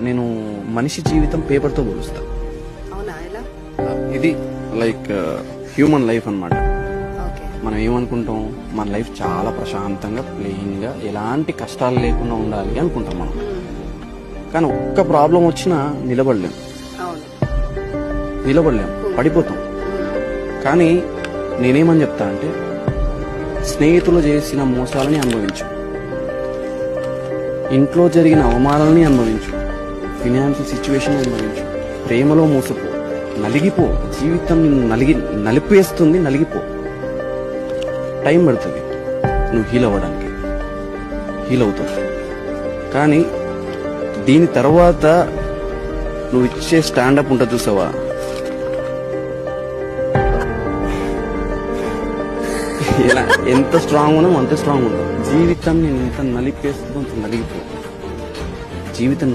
నేను మనిషి జీవితం పేపర్తో పోలుస్తా. ఇది లైక్ హ్యూమన్ లైఫ్ అన్నమాట. మనం ఏమనుకుంటాం, మన లైఫ్ చాలా ప్రశాంతంగా ప్లెయిన్ గా ఎలాంటి కష్టాలు లేకుండా ఉండాలి అనుకుంటాం మనం. కానీ ఒక్క ప్రాబ్లం వచ్చినా నిలబడలేం, పడిపోతాం. కానీ నేనేమని చెప్తా అంటే, స్నేహితులు చేసిన మోసాలని అనుభవించు, ఇంట్లో జరిగిన అవమానాలని అనుభవించు, ఫినాన్షియల్ సిచ్యువేషన్ అనుభవించు, ప్రేమలో మోసపో, నలిగిపో. జీవితం నలిపేస్తుంది, నలిగిపో. టైం పడుతుంది నువ్వు హీల్ అవ్వడానికి, హీల్ అవుతావు. కానీ దీని తర్వాత నువ్వు ఇచ్చే స్టాండప్ ఉంటుంది చూసావా, ఎంత స్ట్రాంగ్ ఉన్నావు అంత స్ట్రాంగ్ ఉన్నావు. జీవితం నేను ఎంత నలిపేస్తుందో అంత నలిగిపో. జీవితం